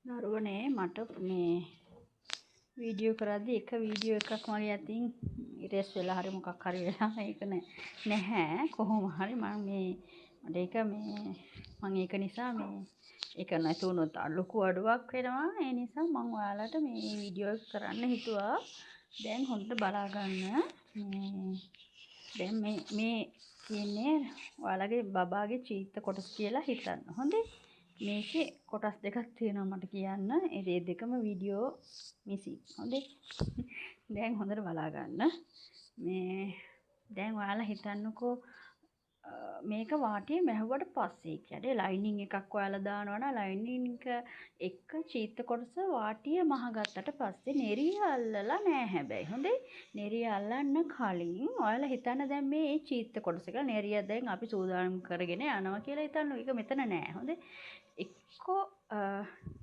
දරුවනේ මට මේ වීඩියෝ කරද්දි එක වීඩියෝ එකක් මගේ අතින් ඉරේස් වෙලා හරි මොකක් හරි වෙලා ඒක නැහැ කොහොම හරි මට ඒක ඒක නිසා ඒක නැති වුණොත් ලොකු අඩුවක් වෙනවා. ඒ නිසා මම ඔයාලට මේ වීඩියෝ එක කරන්න හිතුවා. දැන් හොඳට බලා ගන්න. දැන් මේ කියන්නේ ඔයාලගේ බබාගේ චීත්ත කොටස් කියලා හිතන්න. හොඳේ. මේකේ කොටස් දෙකක් තියෙනවා මට කියන්න. ඒ දෙකම වීඩියෝ මිසින්. හොඳේ. දැන් හොඳට බලා ගන්න. දැන් ඔයාලා හිතන්නකෝ මේක වාටියේ මැහුවට පස්සේ කියන්නේ ලයිනින් එකක් ඔයාලා දානවා නම් ලයිනින් එක චීත්ත කොටස වාටිය මහගත්තට පස්සේ නෙරිය අල්ලලා නෑ හැබැයි. හොඳේ. නෙරිය අල්ලන්න කලින් ඔයාලා හිතන්න දැන් මේ චීත්ත කොටස එක නෙරිය දැන් අපි සූදානම් කරගෙන යනවා කියලා හිතන්න. ඒක මෙතන නෑ. හොඳේ. එක්කෝ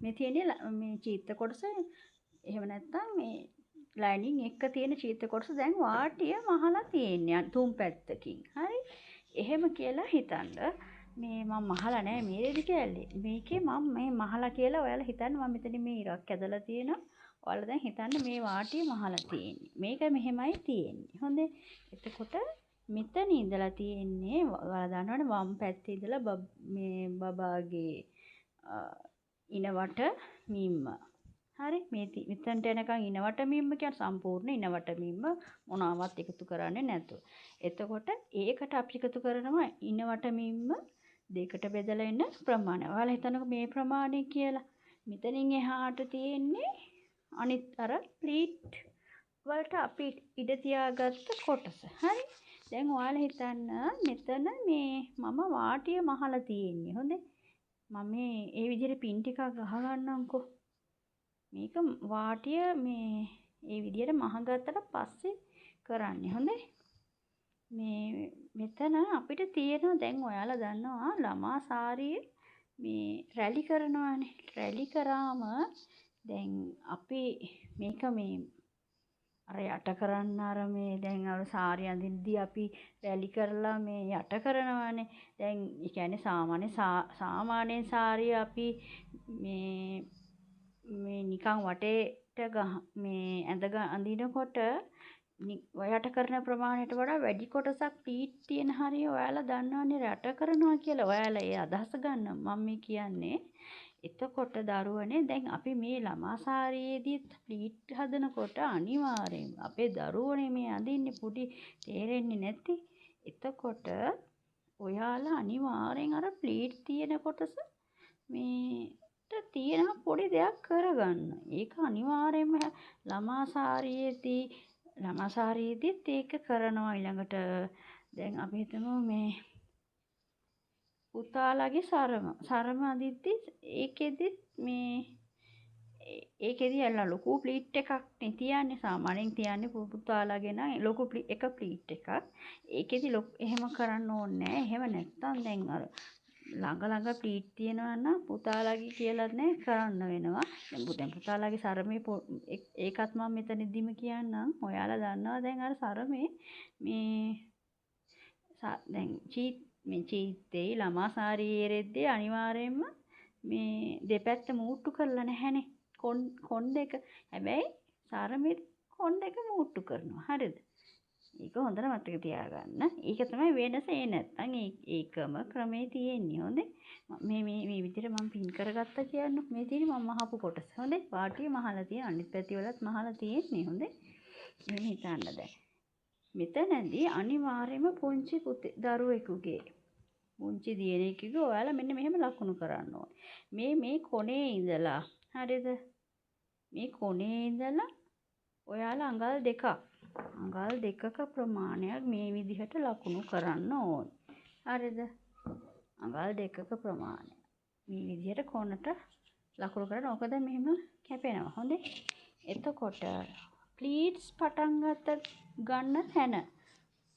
මේ තියෙන්නේ මේ චීත්ත කොටස එහෙම නැත්නම් මේ ලයිනින් එක තියෙන චීත්ත කොටස දැන් වාටිය මහලා තියෙන්නේ තුන් පැත්තකින්. හරි. එහෙම කියලා හිතන්න. මම මහලා නෑ මේ රෙදි කෑල්ලේ. මේකේ මම මේ මහලා කියලා ඔයාලා හිතන්න මම මෙතන මේ ඉරක් ඇදලා තියෙනවා. ඔයාලා දැන් හිතන්න මේ වාටිය මහලා තියෙන්නේ. මේක මෙහෙමයි තියෙන්නේ. හොඳේ. එතකොට මෙතන ඉඳලා තියෙන්නේ ඔයාලා දන්නවනේ වම් පැත්තේ ඉඳලා මේ බබාගේ ඉනවට මිම්ම. හරි. මෙතනට එනකන් ඉනවට මිම්ම කියන්නේ සම්පූර්ණ ඉනවට මිම්ම මොනවත් එකතු කරන්නේ නැතුව. එතකොට ඒකට අපි එකතු කරනවා ඉනවට මිම්ම දෙකට බෙදලා එන ප්‍රමාණය. ඔයාලා හිතන්නකෝ මේ ප්‍රමාණය කියලා. මෙතනින් එහාට තියෙන්නේ අනිත් අර ප්ලීට් වලට අපි ඉඩ තියාගත්ත කොටස. හරි. දැන් ඔයාලා හිතන්න මෙතන මම වාටිය මහලා තියෙන්නේ. හොඳේ. මම මේ විදිහට පින් ටිකක් ගහගන්නම්කෝ. මේක වාටිය මේ විදිහට මහගත්තට පස්සේ කරන්නේ. හොඳේ. මෙතන අපිට තියෙනවා දැන් ඔයාලා දන්නවා ළමා සාරියේ රැලි කරනවානේ. රැලි කරාම දැන් අපි මේක අර යට කරන්න දැන් අර සාරිය අඳින්දී අපි රැලි කරලා යට කරනවානේ. දැන් ඒ කියන්නේ සාමාන්‍යයෙන් සාරිය අපි නිකන් වටේට අඳිනකොට යට කරන ප්‍රමාණයට වඩා වැඩි කොටසක් ප්ලීට් තියෙන හරිය ඔයාලා දන්නවනේ යට කරනවා කියලා. ඔයාලා ඒ අදහස ගන්න මම කියන්නේ. එතකොට දරුවනේ දැන් අපි මේ ළමා සාරියේදී ප්ලීට් හදනකොට අනිවාර්යයෙන් අපේ දරුවනේ මේ අඳින්නේ පොඩි තේරෙන්නේ නැති. එතකොට ඔයාලා අනිවාර්යෙන් අර ප්ලීට් තියෙන කොටස තියෙන පොඩි දෙයක් කරගන්න. ඒක අනිවාර්යයෙන්ම ළමා සාරියේදීත් ඒක කරනවා. ඊළඟට දැන් අපි හිතමු පුතාලගේ සරම අදිද්දි ඒකෙදි අල්ල ලොකු ප්ලීට් එකක් නේ තියන්නේ. සාමාන්‍යයෙන් තියන්නේ පුතාලගේ නම් ලොකු එක ප්ලීට් එකක්. ඒකෙදි එහෙම කරන්න ඕනේ නැහැ. එහෙම නැත්තම් දැන් අර ළඟ ප්ලීට් තියෙනවා නම් පුතාලගේ කියලා නෑ කරන්න වෙනවා. දැන් පුතාලගේ සරමේ ඒකත් මම මෙතනදිම කියන්නම්. ඔයාලා දන්නවා දැන් අර සරමේ දැන් චීත්තේ ළමා සාරියේ රෙද්දේ අනිවාර්යයෙන්ම දෙපැත්ත මූට්ටු කරලා නැහැනේ. කොන් දෙක. හැබැයි සරමේ කොන් දෙක මූට්ටු කරනවා. හරිද? ඒක හොඳට මතක තියාගන්න. ඒක තමයි වෙනස. නැත්තම් ඒකම ක්‍රමේ තියෙන්නේ. හොඳේ. මේ විදිහට මම පින් කරගත්තා කියන්නේ මේ තියෙන්නේ මම මහපු කොටස. හොඳේ. වාටිය මහලා තියෙන අනිත් පැති වලත් මහලා තියෙන්නේ. හොඳේ. මෙන්න හිතන්න දැන්. මෙතනදී අනිවාර්යයෙන්ම පුංචි දරුවෙකුගේ පුංචි දියණියකගේ ඔයාලා මෙන්න මෙහෙම ලකුණු කරන්න ඕනේ. මේ කොනේ ඉඳලා හරිද? මේ කොනේ ඉඳලා ඔයාලා අඟල් දෙකක ප්‍රමාණයක් මේ විදිහට ලකුණු කරන්න ඕනේ. හරිද? අඟල් දෙකක ප්‍රමාණය. මේ විදිහට කොනට ලකුණු කරලා ඕක දැන් මෙහෙම කැපෙනවා. හොඳේ. එතකොට ප්ලීට්ස් පටන් ගන්න තැන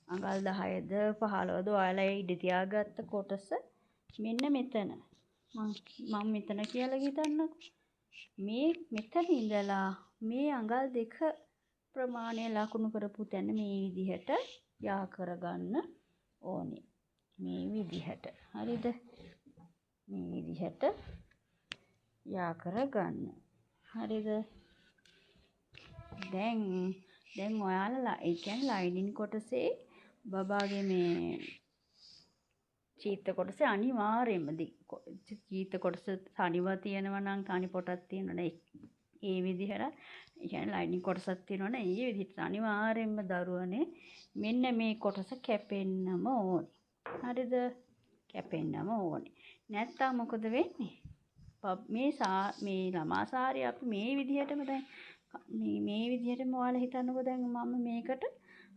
අඟල් 10ද 15ද ඔයාලා ඉඳ තියාගත්ත කොටස මෙන්න මෙතන. මම මෙතන කියලා හිතන්නකෝ. මෙතන ඉඳලා මේ අඟල් දෙක ප්‍රමාණය ලකුණු කරපු තැන මේ විදිහට යා කරගන්න ඕනේ. මේ විදිහට. හරිද? මේ විදිහට යා කරගන්න. හරිද? දැන් ඔයාලා ඒ කියන්නේ ලයිනින් කොටසේ බබාගේ මේ චීත්ත කොටස අනිවාර්යයෙන්ම චීත්ත කොටස තනිව තියෙනවා නම් තනි පොටක් තියෙනවනේ ඒ විදිහට ඒ කියන්නේ ලයිනින් කොටසක් තියෙනවනේ ඒ විදිහට අනිවාර්යයෙන්ම දරුවනේ මෙන්න මේ කොටස කැපෙන්නම ඕනේ. හරිද? කැපෙන්නම ඕනේ. නැත්තම් මොකද වෙන්නේ? මේ ළමා සාරය අපි මේ විදිහටම දැන් මේ විදිහටම ඔයාලා හිතන්නකෝ දැන් මම මේකට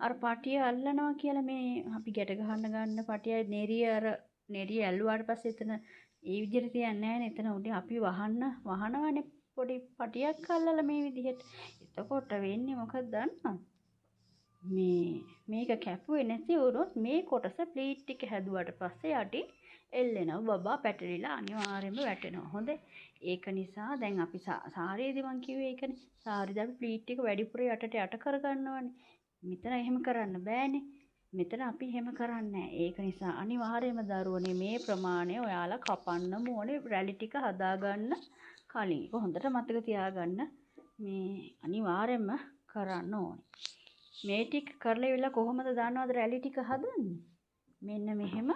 අර පටිය අල්ලනවා කියලා මේ අපි ගැට ගන්න පටිය නෙරිය ඇල්ලුවාට පස්සේ එතන ඒ විදිහට තියන්නේ නැහැ නේ. එතන උඩින් අපි වහනවනේ පොඩි පටියක් අල්ලලා මේ විදිහට. එතකොට වෙන්නේ මොකක්ද දන්නවද? මේක කැපුවේ නැති වුණොත් මේ කොටස ප්ලීට් ටික හැදුවට පස්සේ යටින් එල්ලෙනවා බබා පැටලිලා අනිවාර්යයෙන්ම වැටෙනවා. හොඳේ. ඒක නිසා දැන් අපි සාරියේදී මං කිව්වේ ඒකනේ. සාරියේදී අපි ප්ලීට් ටික වැඩිපුර යට කරගන්නවනේ. මෙතන එහෙම කරන්න බෑනේ. මෙතන අපි එහෙම කරන්නේ ඒක නිසා අනිවාර්යයෙන්ම දරුවනේ මේ ප්‍රමාණය ඔයාලා කපන්නම ඕනේ රැලි ටික හදාගන්න කලින්. ඒක හොඳට මතක තියාගන්න. මේ අනිවාර්යයෙන්ම කරන්න ඕනේ. මේ ටික කරලා ඉවරලා කොහොමද දන්නවද රැලි ටික හදන්නේ? මෙන්න මෙහෙම